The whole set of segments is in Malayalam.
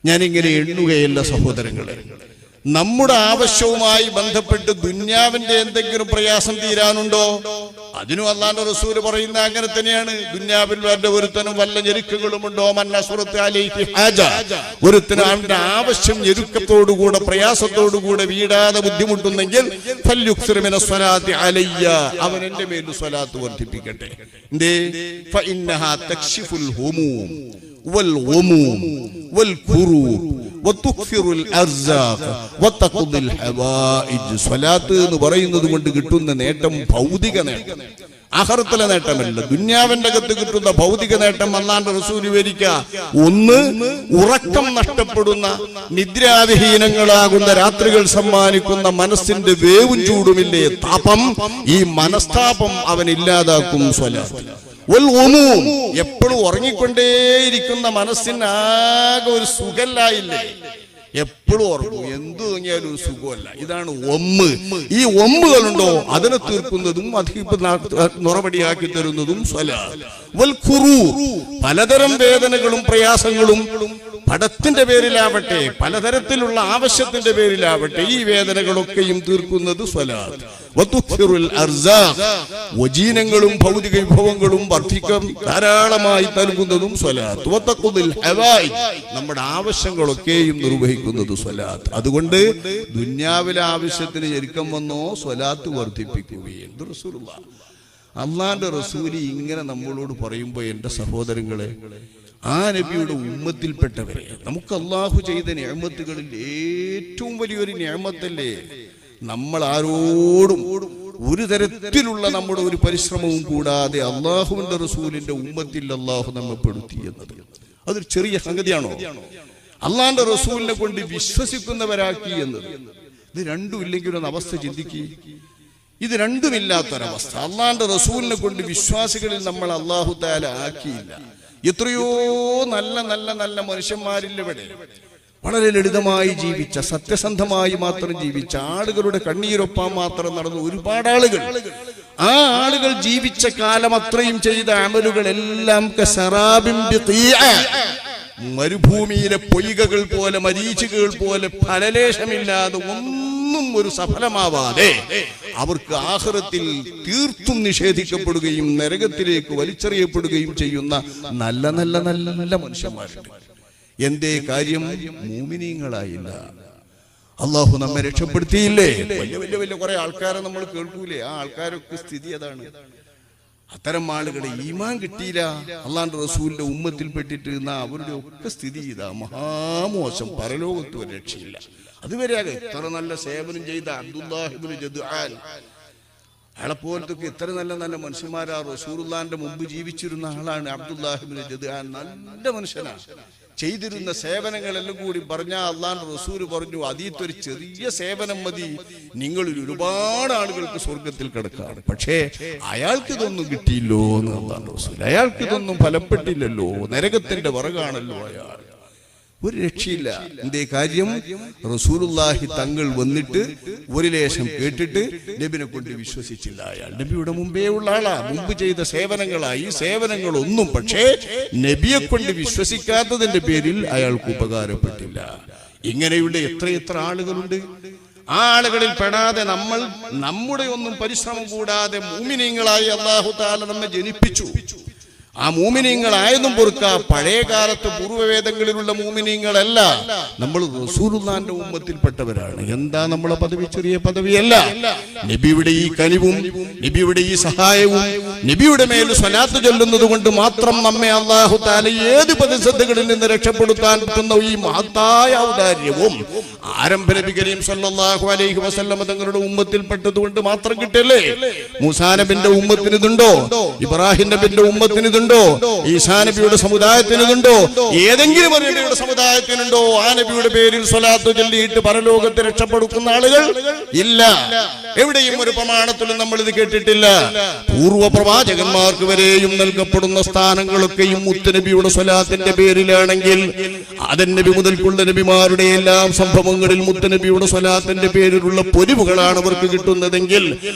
ഞാനിങ്ങനെ എണ്ണുകയല്ല സഹോദരങ്ങളെ. നമ്മുടെ ആവശ്യവുമായി ബന്ധപ്പെട്ട് ദുന്യാവിന്റെ എന്തെങ്കിലും പ്രയാസം തീരാനുണ്ടോ? അതിനും അല്ലാഹുവിന്റെ റസൂല് പറയുന്ന അങ്ങനെ തന്നെയാണ്. ദുന്യാവിൽ വല്ല ഒരുത്തനും വല്ല ഞെരുക്കങ്ങളുമുണ്ടോ? ഒരുത്തനും അവന്റെ ആവശ്യം ഞെരുക്കത്തോടുകൂടെ പ്രയാസത്തോടുകൂടെ വീടാതെ ബുദ്ധിമുട്ടുന്നെങ്കിൽ അവൻ എന്റെ മേൽ സ്വലാത്ത് വർദ്ധിപ്പിക്കട്ടെ. എന്തേ? സ്വലാത്ത് എന്ന് പറയുന്നത് കൊണ്ട് കിട്ടുന്ന നേട്ടം ഭൗതിക നേട്ടം, ആഖിറത്തിലെ നേട്ടമല്ല. ദുന്യാവിന്റെ അകത്ത് കിട്ടുന്ന ഭൗതിക നേട്ടം അല്ലാഹുവിന്റെ റസൂൽ വിവരിക്കുക. ഒന്ന്, ഉറക്കം നഷ്ടപ്പെടുന്ന നിദ്രാവിഹീനങ്ങളാകുന്ന രാത്രികൾ സമ്മാനിക്കുന്ന മനസ്സിന്റെ വേവും ചൂടുമില്ലേ താപം, ഈ മനസ്താപം അവൻ ഇല്ലാതാക്കും സ്വലാത്ത്. എപ്പോഴും ഉറങ്ങിക്കൊണ്ടേയിരിക്കുന്ന മനസ്സിനാകെ ഒരു സുഖല്ലായില്ലേ? എപ്പോഴും ഉറങ്ങും, എന്തു തോന്നിയാലും ഒരു സുഖമല്ല. ഇതാണ് ഈ ഒമ്പുകളുണ്ടോ അതിനെ തീർക്കുന്നതും നുറപടിയാക്കി തരുന്നതും സ്വലാത്ത്. പലതരം വേദനകളും പ്രയാസങ്ങളും പടത്തിന്റെ പേരിലാവട്ടെ പലതരത്തിലുള്ള ആവശ്യത്തിന്റെ പേരിലാവട്ടെ ഈ വേദനകളൊക്കെയും തീർക്കുന്നത് സ്വലാത്ത്. വജീനങ്ങളും ഭൗതിക വിഭവങ്ങളും വർദ്ധിക്കാൻ ധാരാളമായി നൽകുന്നതും സ്വലാത്ത്. നമ്മുടെ ആവശ്യങ്ങളൊക്കെയും നിർവഹിക്കുന്നത് സ്വലാത്ത്. അതുകൊണ്ട് ദുന്യാവിലെ ആവശ്യത്തിന് ഞെരുക്കം വന്നോ സ്വലാത്ത് വർദ്ധിപ്പിക്കുകയും. അല്ലാഹുവിന്റെ റസൂല് ഇങ്ങനെ നമ്മളോട് പറയുമ്പോ എന്റെ സഹോദരങ്ങളെ, ആ നബിയുടെ ഉമ്മത്തിൽപ്പെട്ടവരെ നമുക്ക് അല്ലാഹു ചെയ്ത നിഅമത്തുകളിൽ ഏറ്റവും വലിയൊരു നിഅമത്തല്ലേ നമ്മൾ ആരോടും ഒരു തരത്തിലുള്ള നമ്മുടെ ഒരു പരിശ്രമവും കൂടാതെ അല്ലാഹുവിന്റെ റസൂലിന്റെ ഉമ്മത്തിൽ അല്ലാഹു നമ്മെ പെടുത്തി എന്നത്. അതൊരു ചെറിയ സംഗതിയാണോ? അല്ലാഹുവിന്റെ റസൂലിനെ കൊണ്ട് വിശ്വസിക്കുന്നവരാക്കി എന്നത്. ഇത് രണ്ടും ഇല്ലെങ്കിൽ ഒരു അവസ്ഥ ചിന്തിക്കുക. ഇത് രണ്ടുമില്ലാത്തൊരവസ്ഥ. അല്ലാഹുവിന്റെ റസൂലിനെ കൊണ്ട് വിശ്വാസികളിൽ നമ്മൾ അല്ലാഹു തആല ആക്കിയില്ല. എത്രയോ നല്ല നല്ല നല്ല മനുഷ്യന്മാരില്ലവിടെ വളരെ ലളിതമായി ജീവിച്ച, സത്യസന്ധമായി മാത്രം ജീവിച്ച, ആളുകളുടെ കണ്ണീരൊപ്പാൻ മാത്രം നടന്ന ഒരുപാട് ആളുകൾ. ആ ആളുകൾ ജീവിച്ച കാലം അത്രയും ചെയ്ത അമലുകളെല്ലാം മരുഭൂമിയിലെ പൊയ്കകൾ പോലെ മരീചികകൾ പോലെ ഫലലേശമില്ലാതെ ഒന്നും ഒരു സഫലമാവാതെ അവർക്ക് ആഖിറത്തിൽ തീർത്തും നിഷേധിക്കപ്പെടുകയും നരകത്തിലേക്ക് വലിച്ചെറിയപ്പെടുകയും ചെയ്യുന്ന നല്ല നല്ല നല്ല നല്ല മനുഷ്യന്മാരുണ്ട്. എന്തേ കാര്യം? മുഅ്മിനീങ്ങളായില്ല. അല്ലാഹു നമ്മെ രക്ഷപ്പെടുത്തിയില്ലേ? വലിയ വലിയ വലിയ കുറെ ആൾക്കാരെ നമ്മൾ കേൾക്കൂലേ? ആ ആൾക്കാരൊക്കെ സ്ഥിതി അതാണ്. അത്തരം ആളുകളെ ഈമാൻ കിട്ടിയില്ല, അല്ലാഹുവിന്റെ റസൂലിന്റെ ഉമ്മത്തിൽപ്പെട്ടിട്ട് അവരുടെ ഒക്കെ സ്ഥിതി ഇതാ മഹാമോശം. പരലോകത്ത് ഒരു രക്ഷയില്ല. അതുവരെ എത്ര നല്ല സേവനം ചെയ്ത അബ്ദുല്ലാഹ് ഇബ്നു ജദ്ആൻ അയാളെപ്പോലത്തെ എത്ര നല്ല നല്ല മനുഷ്യന്മാരാ റസൂലുള്ളാഹിന്റെ മുമ്പ് ജീവിച്ചിരുന്ന ആളാണ് അബ്ദുല്ലാഹ് ഇബ്നു ജദ്ആൻ. നല്ല മനുഷ്യനാണ്. ചെയ്തിരുന്ന സേവനങ്ങളെല്ലാം കൂടി പറഞ്ഞാൽ അല്ലാഹുവിന്റെ റസൂൽ പറഞ്ഞു, അതീത്തൊരു ചെറിയ സേവനം മതി നിങ്ങളിൽ ഒരുപാട് ആളുകൾക്ക് സ്വർഗത്തിൽ കിടക്കാം. പക്ഷേ അയാൾക്ക് ഇതൊന്നും കിട്ടിയില്ലോ എന്ന് അല്ലാഹുവിന്റെ റസൂൽ. അയാൾക്ക് ഇതൊന്നും ഫലപ്പെട്ടില്ലല്ലോ, നരകത്തിന്റെ വിറകാണല്ലോ അയാൾ. ഒരു രക്ഷയില്ല. എന്തേ കാര്യം? റസൂലുള്ളാഹി തങ്ങൾ വന്നിട്ട് ഒരു ലേശം കേട്ടിട്ട് നബിനെ കൊണ്ട് വിശ്വസിച്ചില്ല. അയാൾ നബിയുടെ മുമ്പേ ഉള്ള ആളാ, മുമ്പ് ചെയ്ത സേവനങ്ങളായി സേവനങ്ങളൊന്നും പക്ഷേ നബിയെ കൊണ്ട് വിശ്വസിക്കാത്തതിന്റെ പേരിൽ അയാൾക്ക് ഉപകാരപ്പെട്ടില്ല. ഇങ്ങനെയുള്ള എത്രയെത്ര ആളുകളുണ്ട്. ആ ആളുകളിൽ പെടാതെ നമ്മൾ നമ്മുടെ ഒന്നും പരിശ്രമം കൂടാതെ മുഅ്മിനീങ്ങളായി അല്ലാഹു തആല നമ്മെ ജനിപ്പിച്ചു. ആ മുഅ്മിനീങ്ങളായതും പൊറുക്ക പഴയ കാലത്ത് പൂർവ്വവേദങ്ങളിലുള്ള മുഅ്മിനീങ്ങളല്ല, നമ്മൾ റസൂലുള്ളാഹിന്റെ ഉമ്മത്തിൽപ്പെട്ടവരാണ്. എന്താ നമ്മളെ പദവി? ചെറിയ പദവിയല്ല. നബിയുടെ ഈ കനിവും നബിയുടെ ഈ സഹായവും നബിയുടെ മേൽ സ്വലാത്ത് ചൊല്ലുന്നത് കൊണ്ട് മാത്രം നമ്മെ അല്ലാഹു തആല ഏത് പ്രതിസന്ധികളിൽ നിന്ന് രക്ഷപ്പെടുത്താൻ പറ്റുന്ന ഈ മഹത്തായ ഔദാര്യവും ആരംഭ നബി കരീം സല്ലല്ലാഹു അലൈഹി വസല്ലം തങ്ങളുടെ ഉമ്മത്തിൽപ്പെട്ടത് കൊണ്ട് മാത്രം കിട്ടല്ലേ? മൂസാ നബിയുടെ ഉമ്മത്തിന് ഇതുണ്ടോ? ഇബ്രാഹിം നബിയുടെ ഉമ്മത്തിന് ഇതുണ്ടോ? ഈസാ നബിയുടെ സമുദായത്തിന് ഇതുണ്ടോ? ഏതെങ്കിലും ഒരു നബിയുടെ സമുദായത്തിനുണ്ടോ? ആ നബിയുടെ പേരിൽ സ്വലാത്ത് ചൊല്ലിയിട്ട് പരലോകത്തെ രക്ഷപ്പെടുത്തുന്ന ആളുകൾ ഇല്ല. എവിടെയും ഒരു പ്രമാണത്തിലും നമ്മൾ ഇത് കേട്ടിട്ടില്ല. പൂർവ്വ പ്രവാചകന്മാർക്ക് വരെയും നൽകപ്പെടുന്ന സ്ഥാനങ്ങളൊക്കെയും മുത്തുനബിയുടെ സ്വലാത്തിന്റെ പേരിലാണെങ്കിൽ ആദം നബി മുതൽക്കുള്ള നബിമാരുടെ എല്ലാം സംഭവങ്ങളിൽ മുത്തുനബിയുടെ സ്വലാത്തിന്റെ പേരിലുള്ള പൊലിവുകളാണ് അവർക്ക് കിട്ടുന്നതെങ്കിൽ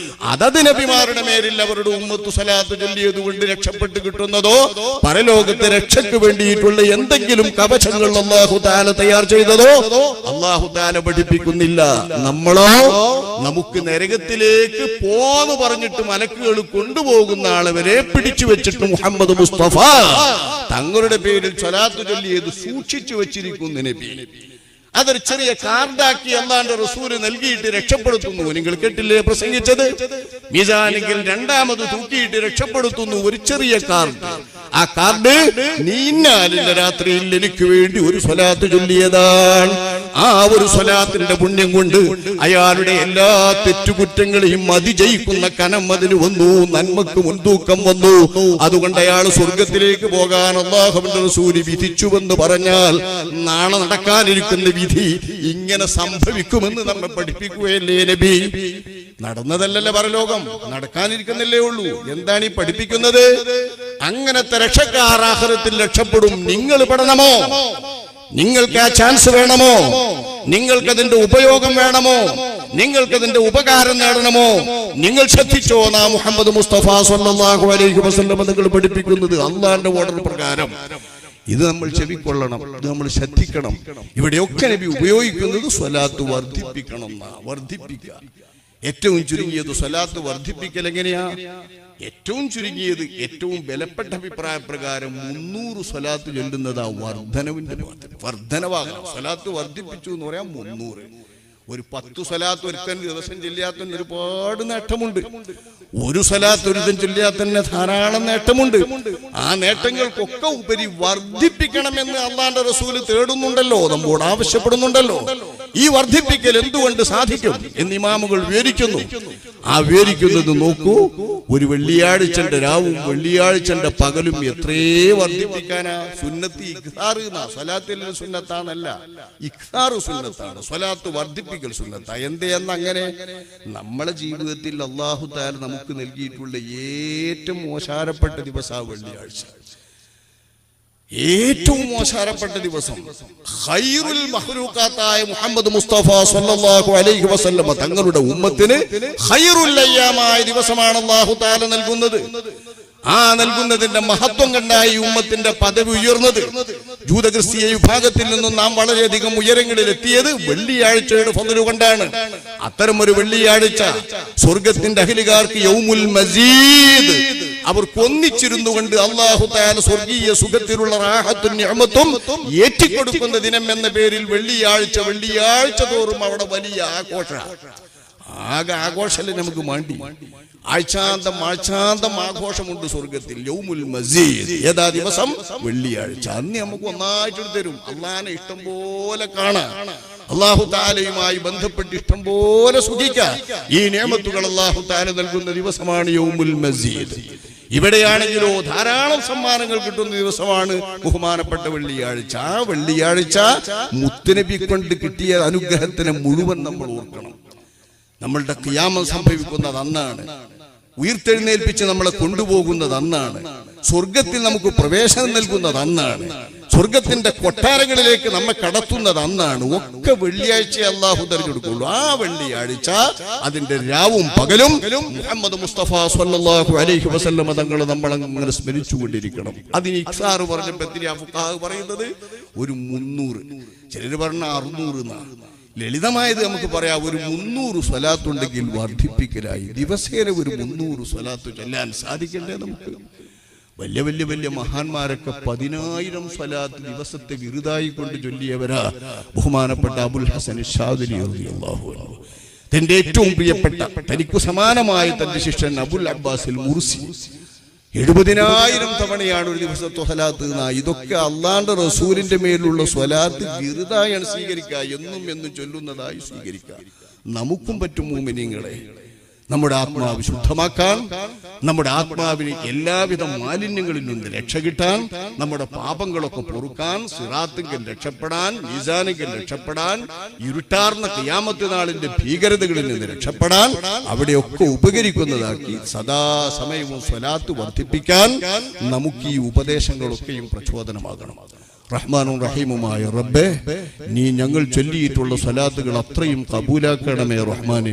അതത് നബിമാരുടെ മേലിൽ അവരുടെ ഉമ്മത്ത് സ്വലാത്ത് ചൊല്ലിയത് കൊണ്ട് രക്ഷപ്പെട്ട് കിട്ടുന്ന പഠിപ്പിക്കുന്നതോ പരലോകത്തെ രക്ഷയ്ക്ക് വേണ്ടിയിട്ടുള്ള എന്തെങ്കിലും കവചങ്ങൾ അല്ലാഹു തആല തയ്യാർ ചെയ്തതോ അല്ലാഹു തആല പഠിപ്പിക്കുന്നില്ല. നമ്മളോ നമുക്ക് നരകത്തിലേക്ക് പോന്ന് പറഞ്ഞിട്ട് മലക്കുകൾ കൊണ്ടുപോകുന്ന ആളെ വരെ പിടിച്ചു വെച്ചിട്ട് മുഹമ്മദ് മുസ്തഫ തങ്ങളുടെ പേരിൽ സ്വലാത്ത് ചൊല്ലിയത് സൂക്ഷിച്ചു വെച്ചിരിക്കുന്നു നബി. അതൊരു ചെറിയ കാർഡാക്കി അല്ലാഹുവിന്റെ റസൂല് നൽകിയിട്ട് രക്ഷപ്പെടുത്തുന്നു. നിങ്ങൾ കേട്ടില്ലേ പ്രസംഗിച്ചത്? മീസാനിൽ രണ്ടാമത് തൂക്കിയിട്ട് രക്ഷപ്പെടുത്തുന്നു ഒരു ചെറിയ കാർഡ്. ആ കാർഡ് നീന്നാലിന്റെ രാത്രിയിൽ എനിക്ക് വേണ്ടി ഒരു സ്വലാത്ത് ചൊല്ലിയതാണ്. ആ ഒരു സ്വലാത്തിന്റെ പുണ്യം കൊണ്ട് അയാളുടെ എല്ലാ തെറ്റുകുറ്റങ്ങളെയും അതിജയിക്കുന്ന കനം അതിന് വന്നു, നന്മക്ക് മുൻതൂക്കം വന്നു. അതുകൊണ്ട് അയാൾ സ്വർഗത്തിലേക്ക് പോകാൻ അല്ലാഹുവിന്റെ റസൂൽ വിധിച്ചുവെന്ന് പറഞ്ഞാൽ നാളെ നടക്കാനിരിക്കുന്ന വിധി ഇങ്ങനെ സംഭവിക്കുമെന്ന് നമ്മെ പഠിപ്പിക്കുകയല്ലേ നബി? നടന്നതല്ലല്ലേ പരലോകം, നടക്കാനിരിക്കുന്നില്ലേ ഉള്ളൂ. എന്താണ് ഈ പഠിപ്പിക്കുന്നത്? അങ്ങനത്തെ രക്ഷക്കാർ ആഖിറത്തിൽ രക്ഷപ്പെടും. നിങ്ങൾ പെടണമോ? നിങ്ങൾക്ക് ആ ചാൻസ് വേണമോ? നിങ്ങൾക്കതിന്റെ ഉപയോഗം വേണമോ? നിങ്ങൾക്കതിന്റെ ഉപകാരം നേടണമോ? നിങ്ങൾ ശ്രദ്ധിച്ചോ? നാം മുഹമ്മദ് മുസ്തഫ സ്വല്ലല്ലാഹു അലൈഹി വസല്ലം നിങ്ങൾ പഠിപ്പിക്കുന്നത് അല്ലാഹുവിന്റെ ഓർഡർ പ്രകാരം. ഇത് നമ്മൾ ചെവിക്കൊള്ളണം, ഇത് നമ്മൾ ശ്രദ്ധിക്കണം. ഇവിടെയൊക്കെ നബി ഉപയോഗിക്കുന്നത് സ്വലാത്ത് വർദ്ധിപ്പിക്കണം. വർദ്ധിപ്പിക്കുക, ഏറ്റവും ചുരുങ്ങിയത് സ്വലാത്ത് വർദ്ധിപ്പിക്കൽ എങ്ങനെയാ? ഏറ്റവും ചുരുങ്ങിയത്, ഏറ്റവും ബലപ്പെട്ട അഭിപ്രായ പ്രകാരം 300 സ്വലാത്ത് ചൊല്ലുന്നതാ വർധനവിന്റെ വർധനവാകണം. സ്വലാത്ത് വർദ്ധിപ്പിച്ചു എന്ന് പറയാം 300. ഒരു 10 സ്വലാത്ത് ഒരുത്തൻ ദിവസം ചൊല്ലിയാത്തന്നെ ഒരുപാട് നേട്ടമുണ്ട്. ഒരു സ്വലാത്ത് ഒരുത്തൻ ചൊല്ലിയാൽ തന്നെ ധാരാളം നേട്ടമുണ്ട്. ആ നേട്ടങ്ങൾക്കൊക്കെ ഉപരി വർദ്ധിപ്പിക്കണമെന്ന് അല്ലാഹുവിന്റെ റസൂൽ തേടുന്നുണ്ടല്ലോ, നമ്മോട് ആവശ്യപ്പെടുന്നുണ്ടല്ലോ. ഈ വർദ്ധിപ്പിക്കൽ എന്തുകൊണ്ട് സാധിക്കും എന്ന് ഇമാമുകൾ വിവരിക്കുന്നു. ആ വിവരിക്കുന്നത് നോക്കൂ. ഒരു വെള്ളിയാഴ്ചന്റെ രാവും വെള്ളിയാഴ്ചന്റെ പകലും എത്രയേ വർദ്ധിപ്പിക്കാനാ? സുന്നത്ത് ഇഖ്താർ എന്നാ, സ്വലാത്തിൽ സുന്നത്താണല്ല, ഇഖ്താർ സുന്നത്താണ്. സ്വലാത്ത് വർദ്ധിപ്പിക്കൽ സുന്നത്താ. എന്തെന്ന് അങ്ങനെ? നമ്മളെ ജീവിതത്തിൽ അല്ലാഹു തആല നമുക്ക് നൽകിയിട്ടുള്ള ഏറ്റവും മോശാരപ്പെട്ട ദിവസം വെള്ളിയാഴ്ച. ഏറ്റവും മോശാരപ്പെട്ട ദിവസം ഖൈറുൽ മഖ്ലൂഖാത്തായ മുഹമ്മദ് മുസ്തഫ സ്വല്ലല്ലാഹു അലൈഹി വസല്ലം തങ്ങളുടെ ഉമ്മത്തിന് ഖൈറുൽ അയ്യാമായ ദിവസമാണ് അല്ലാഹു തആല നൽകുന്നത്. ആ നൽകുന്നതിന്റെ മഹത്വം കണ്ടായി ഉമ്മത്തിന്റെ പദവി ഉയർന്നത്. ജൂതക്രിസ്തീയ വിഭാഗത്തിൽ നിന്നും നാം വളരെയധികം ഉയരങ്ങളിൽ എത്തിയത് വെള്ളിയാഴ്ചയുടെ ഫضل കൊണ്ടാണ്. അത്തരം ഒരു വെള്ളിയാഴ്ച സ്വർഗത്തിന്റെ അഹ്ലുകാർക്ക് യൗമുൽ മസീദ്, അവർക്ക് ഒന്നിച്ചിരുന്നു കൊണ്ട് അല്ലാഹു തആല സ്വർഗീയ സുഖത്തിലുള്ള റാഹത്തും നിഅമത്തും ഏറ്റിക്കൊടുക്കുന്ന ദിനം എന്ന പേരിൽ വെള്ളിയാഴ്ച തോറും അവിടെ വലിയ ആഘോഷമല്ലേ നമുക്ക് വേണ്ടി. ആഴ്ചാന്തം ആഘോഷമുണ്ട് സ്വർഗത്തിൽ. യൗമുൽ മസീദ് ഏതാ ദിവസം? വെള്ളിയാഴ്ച. അന്ന് നമുക്ക് ഒന്നായിട്ട് തരും. അള്ളാഹിനെ ഇഷ്ടം പോലെ കാണാം, അല്ലാഹു തആലയുമായി ബന്ധപ്പെട്ട് ഇഷ്ടം പോലെ സുഖിക്കാം. ഈ നിഅമത്തുകൾ അല്ലാഹു തആല നൽകുന്ന ദിവസമാണ് യൗമുൽ മസീദ്. ഇവിടെയാണെങ്കിലോ ധാരാളം സമ്മാനങ്ങൾ കിട്ടുന്ന ദിവസമാണ് ബഹുമാനപ്പെട്ട വെള്ളിയാഴ്ച. ആ വെള്ളിയാഴ്ച മുത്തുനബി കൊണ്ട് കിട്ടിയ അനുഗ്രഹത്തിനെ മുഴുവൻ നമ്മൾ ഓർക്കണം. നമ്മളുടെ ഖിയാമത്ത് സംഭവിക്കുന്നത് അന്നാണ്. ഉയർത്തെഴുന്നേൽപ്പിച്ച് നമ്മളെ കൊണ്ടുപോകുന്നത് അന്നാണ്. സ്വർഗത്തിൽ നമുക്ക് പ്രവേശനം നൽകുന്നത് അന്നാണ്. സ്വർഗത്തിന്റെ കൊട്ടാരങ്ങളിലേക്ക് നമ്മെ കടത്തുന്നത് അന്നാണ്. ഒക്കെ വെള്ളിയാഴ്ച അല്ലാഹു തെരഞ്ഞെടുക്കുള്ളൂ. ആ വെള്ളിയാഴ്ച അതിന്റെ രാവും പകലും മുഹമ്മദ് മുസ്തഫ സ്വല്ലല്ലാഹു അലൈഹി വസല്ലം തങ്ങൾ നമ്മളങ്ങനെ സ്മരിച്ചുകൊണ്ടിരിക്കണം. അതിന് ഇഖ്സാർ പറഞ്ഞപ്പോൾ എത്തിനാ ഫുഖാഹ് പറയുന്നത് ഒരു 300, ചിലർ പറഞ്ഞ 600 എന്നാണ്. ലളിതമായത് നമുക്ക് പറയാം, ഒരു 300 സ്വലാത്തുണ്ടെങ്കിൽ വർദ്ധിപ്പിക്കലായി. ദിവസേന ഒരു 300 സ്വലാത്ത് ചൊല്ലാൻ സാധിക്കണ്ടേ നമുക്ക്? വലിയ മഹാന്മാരൊക്കെ 10,000 സ്വലാത്ത് ദിവസത്തെ വിറുതായി കൊണ്ട് ചൊല്ലിയവരാ. ബഹുമാനപ്പെട്ട അബുൽ ഹസൻ ശാദിലി റളിയല്ലാഹു അൻഹു, തന്റെ ഏറ്റവും പ്രിയപ്പെട്ട തനിക്കു സമാനമായ തന്റെ ശിഷ്യൻ അബുൽ അബ്ബാസിൽ മുർസി 70,000 തവണയാണ് ഒരു ദിവസത്തെ സ്വലാത്ത്. ഇതൊക്കെ അള്ളാന്റെ റസൂലിന്റെ മേലുള്ള സ്വലാത്ത് വിറുതായാണ് സ്വീകരിക്കുക, എന്നും ചൊല്ലുന്നതായി സ്വീകരിക്കുക. നമുക്കും പറ്റും മുഅ്മിനീങ്ങളെ നമ്മുടെ ആത്മാവ് ശുദ്ധമാക്കാൻ, നമ്മുടെ ആത്മാവിന് എല്ലാവിധ മാലിന്യങ്ങളിൽ നിന്ന് രക്ഷ കിട്ടാൻ, നമ്മുടെ പാപങ്ങളൊക്കെ പൊറുക്കാൻ, സിറാത്തിങ്കൽ രക്ഷപ്പെടാൻ, മീസാനിങ്കൽ രക്ഷപ്പെടാൻ, ഇരുട്ടാർന്ന ഖിയാമത്ത് നാളിന്റെ ഭീകരതകളിൽ നിന്ന് രക്ഷപ്പെടാൻ അവിടെയൊക്കെ ഉപകരിക്കുന്നതാക്കി സദാസമയവും സ്വലാത്ത് വർദ്ധിപ്പിക്കാൻ നമുക്ക് ഈ ഉപദേശങ്ങളൊക്കെയും പ്രചോദനമാകണം. റഹ്മാനും റഹീമുമായ റബ്ബേ, നീ ഞങ്ങൾ ചൊല്ലിയിട്ടുള്ള സ്വലാത്തുകൾ അത്രയും കബൂലാക്കണമേ റഹ്മാനെ.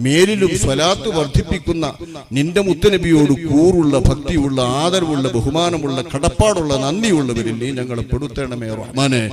മേലിലും സ്വലാത്ത് വർദ്ധിപ്പിക്കുന്ന നിന്റെ മുത്തനബിയോട് കൂറുള്ള, ഭക്തിയുള്ള, ആദരവുള്ള, ബഹുമാനമുള്ള, കടപ്പാടുള്ള, നന്ദിയുള്ളവരിൽ നീ ഞങ്ങളെ പെടുത്തണമേ റഹ്മാനെ.